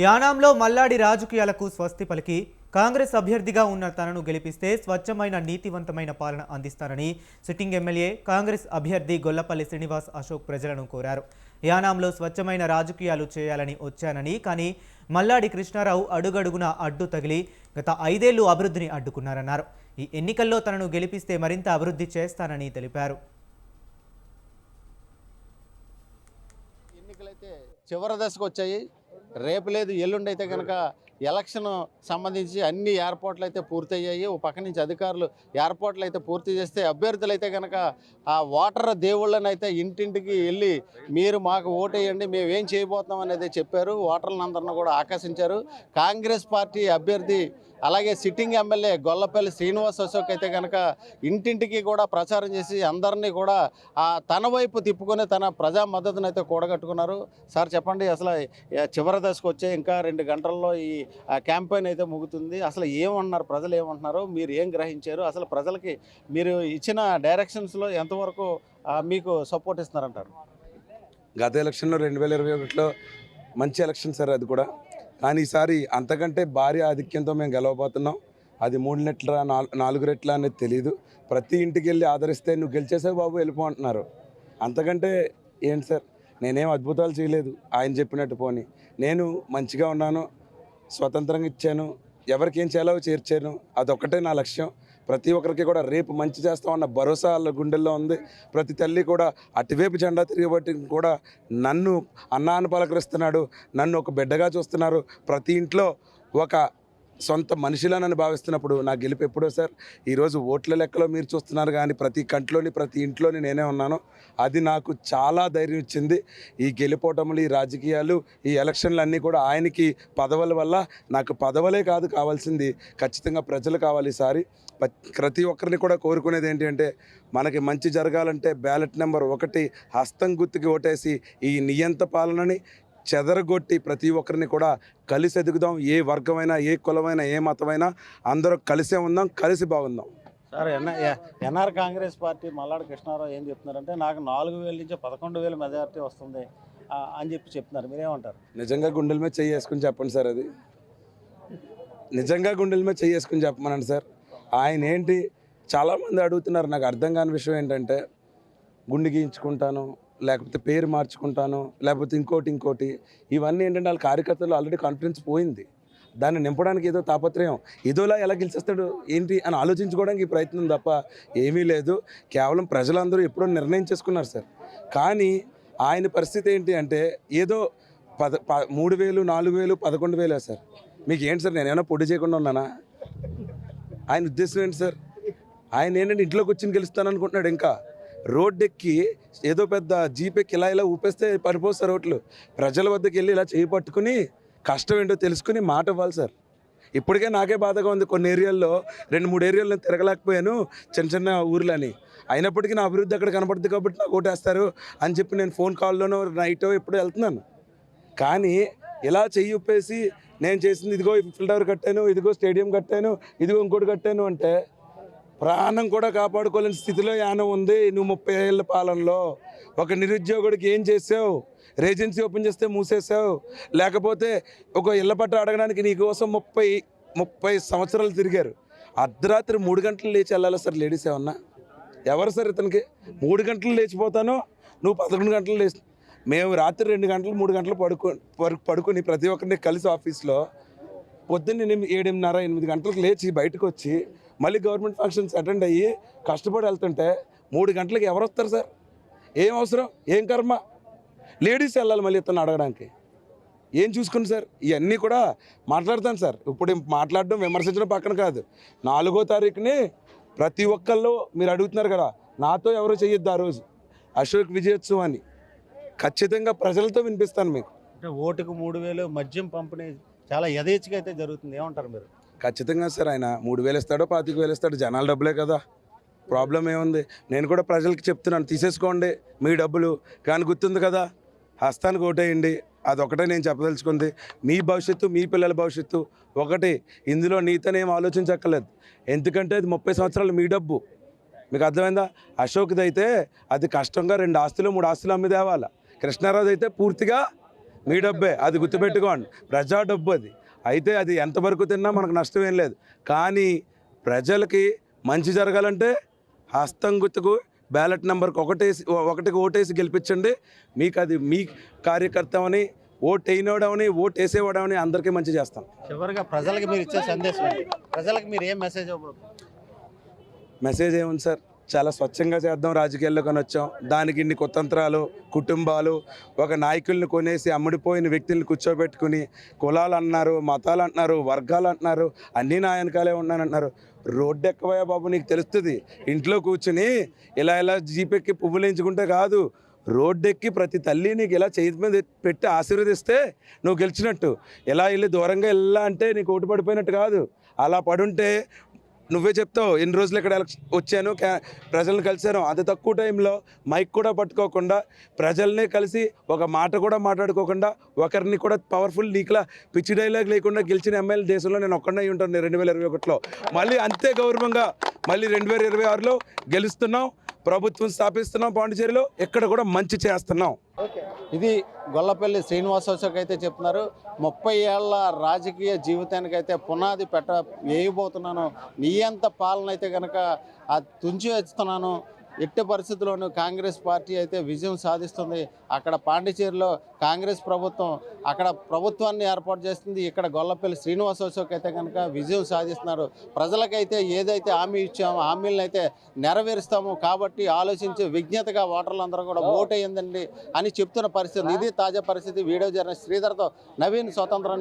యానాంలో మల్లాడి రాజకీయాలకు స్వస్తి పలికి కాంగ్రెస్ అభ్యర్థిగా ఉన్న తనను గెలిపిస్తే స్వచ్ఛమైన నీతివంతమైన పాలన అందిస్తానని సిట్టింగ్ ఎమ్మెల్యే కాంగ్రెస్ అభ్యర్థి గొల్లపల్లి శ్రీనివాస్ అశోక్ ప్రజలను కోరారు. యానాంలో స్వచ్ఛమైన రాజకీయాలు చేయాలని వచ్చానని, కానీ మల్లాడి కృష్ణారావు అడుగడుగున అడ్డు తగిలి గత 5 ఏళ్లు అభివృద్ధిని అడ్డుకున్నారన్నారు. ఈ ఎన్నికల్లో తనను గెలిపిస్తే మరింత అభివృద్ధి చేస్తానని తెలిపారు. ఎన్నికలైతే చివరి దశకు వచ్చాయి. రేపు లేదు ఎల్లుండి అయితే కనుక ఎలక్షన్ సంబంధించి అన్ని ఏర్పాట్లు అయితే పూర్తయ్యాయి. ఓ పక్క నుంచి అధికారులు ఏర్పాట్లు అయితే పూర్తి చేస్తే అభ్యర్థులు అయితే కనుక ఆ ఓటర్ దేవుళ్ళని అయితే ఇంటింటికి వెళ్ళి మీరు మాకు ఓటేయండి, మేము ఏం చేయబోతున్నాం అనేది చెప్పారు. ఓటర్లందరినీ కూడా ఆకర్షించారు. కాంగ్రెస్ పార్టీ అభ్యర్థి అలాగే సిట్టింగ్ ఎమ్మెల్యే గొల్లపల్లి శ్రీనివాస్ అశోక్ అయితే కనుక ఇంటింటికి కూడా ప్రచారం చేసి అందరినీ కూడా తన వైపు తిప్పుకొని తన ప్రజా మద్దతును అయితే కూడగట్టుకున్నారు. సార్ చెప్పండి, అసలు చివరి దశకు వచ్చే ఇంకా 2 గంటల్లో ఈ క్యాంపెయిన్ అయితే ముగుతుంది. అసలు ఏమన్నారు, ప్రజలు ఏమంటున్నారు, మీరు ఏం గ్రహించారు, అసలు ప్రజలకి మీరు ఇచ్చిన డైరెక్షన్స్లో ఎంతవరకు మీకు సపోర్ట్ ఇస్తున్నారంటారు? గత ఎలక్షన్లో 2021లో మంచి ఎలక్షన్ సార్ అది కూడా. కానీ ఈసారి అంతకంటే భారీ ఆధిక్యంతో మేము గెలవబోతున్నాం. అది 3 రెట్ల 4 రెట్ల అనేది తెలియదు. ప్రతి ఇంటికి వెళ్ళి ఆదరిస్తే నువ్వు గెలిచేసావు బాబు వెళ్ళిపో అంటున్నారు. అంతకంటే ఏంటి సార్, నేనేం అద్భుతాలు చేయలేదు. ఆయన చెప్పినట్టు పోని నేను మంచిగా ఉన్నాను, స్వతంత్రంగా ఇచ్చాను, ఎవరికి ఏం చేయాలో చేర్చాను. అదొక్కటే నా లక్ష్యం. ప్రతి ఒక్కరికి కూడా రేపు మంచి చేస్తామన్న భరోసా వాళ్ళ గుండెల్లో ఉంది. ప్రతి తల్లి కూడా అటువైపు జెండా తిరిగిబట్టి కూడా నన్ను అన్నాన్ని పలకరిస్తున్నాడు, నన్ను ఒక బిడ్డగా చూస్తున్నారు. ప్రతి ఇంట్లో ఒక సొంత మనిషిలా నన్ను భావిస్తున్నప్పుడు నా గెలుపు ఎప్పుడో సార్. ఈరోజు ఓట్ల లెక్కలో మీరు చూస్తున్నారు, కానీ ప్రతి కంట్లోని ప్రతి ఇంట్లోని నేనే ఉన్నాను. అది నాకు చాలా ధైర్యం ఇచ్చింది. ఈ గెలుపోవటములు, ఈ రాజకీయాలు, ఈ ఎలక్షన్లు అన్నీ కూడా ఆయనకి పదవుల వల్ల. నాకు పదవులే కాదు కావాల్సింది, ఖచ్చితంగా ప్రజలు కావాలి. ఈసారి ప్రతి ఒక్కరిని కూడా కోరుకునేది ఏంటి అంటే, మనకి మంచి జరగాలంటే బ్యాలెట్ నెంబర్ 1 హస్తం గుర్తుకి ఓటేసి ఈ నియంత పాలనని చెదరగొట్టి ప్రతి ఒక్కరిని కూడా కలిసి ఎదుగుదాం. ఏ వర్గమైనా, ఏ కులమైనా, ఏ మతమైనా అందరూ కలిసే ఉందాం, కలిసి బాగుందాం. Sir, NR Congress party Malladi Krishnarao ఏం చెప్తున్నారంటే, నాకు 4,000 నుంచి 11,000 మెజారిటీ వస్తుంది అని చెప్తున్నారు. మీరేమంటారు? నిజంగా గుండెల మీద చేసుకుని చెప్పండి సార్. అది నిజంగా గుండెల మీద చేసుకుని చెప్పమనండి సార్. ఆయన ఏంటి, చాలామంది అడుగుతున్నారు. నాకు అర్థం కాని విషయం ఏంటంటే, గుండె గీయించుకుంటాను, లేకపోతే పేరు మార్చుకుంటాను, లేకపోతే ఇంకోటి ఇవన్నీ ఏంటంటే వాళ్ళ కార్యకర్తలు ఆల్రెడీ కాన్ఫిడెన్స్ పోయింది. దాన్ని నింపడానికి ఏదో తాపత్రయం, ఏదోలా ఎలా గెలిచేస్తాడు ఏంటి అని ఆలోచించుకోవడానికి ప్రయత్నం తప్ప ఏమీ లేదు. కేవలం ప్రజలందరూ ఎప్పుడో నిర్ణయం చేసుకున్నారు సార్. కానీ ఆయన పరిస్థితి ఏంటి అంటే, ఏదో 3,000, 4,000, 11,000 సార్. మీకు ఏంటి సార్, నేనేమైనా పొడి చేయకుండా ఉన్నానా? ఆయన ఉద్దేశం ఏంటి సార్? ఆయన ఏంటంటే ఇంట్లోకి వచ్చి గెలుస్తాను అనుకుంటున్నాడు. ఇంకా రోడ్డు ఎక్కి ఏదో పెద్ద జీపెక్కి ఇలా ఊపేస్తే పడిపోస్తారు ఓట్లు. ప్రజల వద్దకు వెళ్ళి ఇలా చేయి పట్టుకుని కష్టం ఏంటో తెలుసుకుని మాట ఇవ్వాలి సార్. ఇప్పటికే నాకే బాధగా ఉంది. కొన్ని ఏరియాల్లో 2-3 ఏరియాలు నేను తిరగలేకపోయాను, చిన్న ఊర్లని. అయినప్పటికీ నా అభివృద్ధి అక్కడ కనపడుతుంది కాబట్టి నాకు ఓటేస్తారు అని చెప్పి నేను ఫోన్ కాల్లోనో నైటో ఎప్పుడో వెళ్తున్నాను. కానీ ఇలా చెయ్యి ఉప్పేసి నేను చేసింది ఇదిగో ఫిల్ టవర్ కట్టాను, ఇదిగో స్టేడియం కట్టాను, ఇదిగో ఇంకోటి కట్టాను అంటే ప్రాణం కూడా కాపాడుకోలేని స్థితిలో యానం ఉంది. నువ్వు 30 ఏళ్ళ పాలనలో ఒక నిరుద్యోగుడికి ఏం చేసావు? రేజెన్సీ ఓపెన్ చేస్తే మూసేసావు. లేకపోతే ఒక ఇళ్ల పట్ట అడగడానికి నీకోసం 30 సంవత్సరాలు తిరిగారు. అర్ధరాత్రి 3 గంటలు లేచి వెళ్ళాలి సార్ లేడీస్ ఏమన్నా? ఎవరు సార్ ఇతనికి? 3 గంటలు లేచిపోతాను, నువ్వు 11 గంటలు లేచి. మేము రాత్రి 2 గంటలు 3 గంటలు పడుకొని ప్రతి ఒక్కరిని కలిసి ఆఫీస్లో పొద్దున్న 7:30, 8 గంటలకు లేచి బయటకు వచ్చి మళ్ళీ గవర్నమెంట్ ఫంక్షన్స్ అటెండ్ అయ్యి కష్టపడి వెళ్తుంటే 3 గంటలకు ఎవరు వస్తారు సార్? ఏం అవసరం, ఏం కర్మ? లేడీస్ వెళ్ళాలి మళ్ళీ ఇతను అడగడానికి. ఏం చూసుకుని సార్? ఇవన్నీ కూడా మాట్లాడతాను సార్. ఇప్పుడు మాట్లాడడం విమర్శించడం పక్కన కాదు. 4వ తారీఖుని ప్రతి ఒక్కళ్ళు మీరు అడుగుతున్నారు కదా, నాతో ఎవరో చెయ్యొద్దు ఆ రోజు అశోక్ విజయోత్సవం అని. ఖచ్చితంగా ప్రజలతో వినిపిస్తాను మీకు. అంటే ఓటుకు 3,000 మద్యం పంపిణీ చాలా యథేచ్ఛగా అయితే జరుగుతుంది, ఏమంటారు మీరు? ఖచ్చితంగా సార్. ఆయన 3,000 ఇస్తాడో 25,000 ఇస్తాడు, జనాల డబ్బులే కదా, ప్రాబ్లం ఏముంది? నేను కూడా ప్రజలకి చెప్తున్నాను, తీసేసుకోండి మీ డబ్బులు, కానీ గుర్తుంది కదా, హస్తానికి ఓటేయండి. అదొకటే నేను చెప్పదలుచుకుంది. మీ భవిష్యత్తు, మీ పిల్లల భవిష్యత్తు ఒకటి. ఇందులో నీతనేం ఆలోచించక్కర్లేదు, ఎందుకంటే అది 30 సంవత్సరాలు మీ డబ్బు. మీకు అర్థమైందా? అశోక్ది అయితే అది కష్టంగా 2 ఆస్తులు 3 ఆస్తులు అమ్మి తేవాల. కృష్ణారావు అయితే పూర్తిగా మీ డబ్బే, అది గుర్తుపెట్టుకోండి. ప్రజా డబ్బు అది. అయితే అది ఎంతవరకు తిన్నా మనకు నష్టం ఏం లేదు. కానీ ప్రజలకి మంచి జరగాలంటే హస్తం గుర్తుకు బ్యాలెట్ నెంబర్కి ఒకటికి ఓటేసి గెలిపించండి. మీకు అది మీ కార్యకర్తమని, ఓటు వేయనవడమని, ఓటు వేసేవాడమని అందరికీ మంచి చేస్తాం. చివరిగా ప్రజలకు మీరు ఇచ్చే సందేశం ఏంటి? ప్రజలకు మీరు ఏం మెసేజ్ ఇవ్వబోతున్నారు? మెసేజ్ ఏముంది సార్, చాలా స్వచ్ఛంగా చేద్దాం, రాజకీయాల్లో కొని వచ్చాం. దానికి ఇన్ని కుతంత్రాలు, కుటుంబాలు, ఒక నాయకుల్ని కొనేసి అమ్ముడిపోయిన వ్యక్తుల్ని కూర్చోబెట్టుకుని కులాలు అంటున్నారు, మతాలు అంటున్నారు, వర్గాలు అంటున్నారు, అన్నీ నా వెనకాలే ఉన్నానంటున్నారు. రోడ్డు ఎక్కవయ్యా బాబు, నీకు తెలుస్తుంది. ఇంట్లో కూర్చుని ఇలా జీపెక్కి పువ్వులు ఎంచుకుంటే కాదు, రోడ్డెక్కి ప్రతి తల్లి నీకు ఇలా చేతి మీద పెట్టి ఆశీర్వదిస్తే నువ్వు గెలిచినట్టు. ఇలా వెళ్ళి దూరంగా వెళ్ళా అంటే నీకు ఓటు పడిపోయినట్టు కాదు. అలా పడుంటే నువ్వే చెప్తావు, ఎన్ని రోజులు ఇక్కడ వచ్చాను, ప్రజలను కలిశాను. అతి తక్కువ టైంలో మైక్ కూడా పట్టుకోకుండా, ప్రజల్నే కలిసి ఒక మాట కూడా మాట్లాడుకోకుండా, ఒకరిని కూడా పవర్ఫుల్ నీకులా పిచ్చి డైలాగ్ లేకుండా గెలిచిన ఎమ్మెల్యే దేశంలో నేను ఒక్కడనే ఉంటాను 2021లో. మళ్ళీ అంతే గౌరవంగా మళ్ళీ 2026లో గెలుస్తున్నాం, ప్రభుత్వం స్థాపిస్తున్నాం పాండిచేరిలో, ఎక్కడ కూడా మంచి చేస్తున్నాం. ఇది గొల్లపల్లి శ్రీనివాస్ అశోక్ అయితే చెప్తున్నారు. 30 ఏళ్ల రాజకీయ జీవితానికైతే పునాది వేయబోతున్నాను, నీ అంత పాలన అయితే కనుక తుంచి వేస్తున్నాను. ఎట్టి పరిస్థితుల్లోనూ కాంగ్రెస్ పార్టీ అయితే విజయం సాధిస్తుంది. అక్కడ పాండిచేరిలో కాంగ్రెస్ ప్రభుత్వం అక్కడ ప్రభుత్వాన్ని ఏర్పాటు చేస్తుంది. ఇక్కడ గొల్లపల్లి శ్రీనివాస్ అశోక్ అయితే కనుక విజయం సాధిస్తున్నారు. ప్రజలకైతే ఏదైతే హామీ ఇచ్చామో హామీలను అయితే నెరవేరుస్తాము. కాబట్టి ఆలోచించి విజ్ఞతగా ఓటర్లందరూ కూడా ఓటేయండి అని చెప్తున్న పరిస్థితి. ఇది తాజా పరిస్థితి. వీడియో జర్నలిస్ట్ శ్రీధర్తో నవీన్, స్వతంత్ర.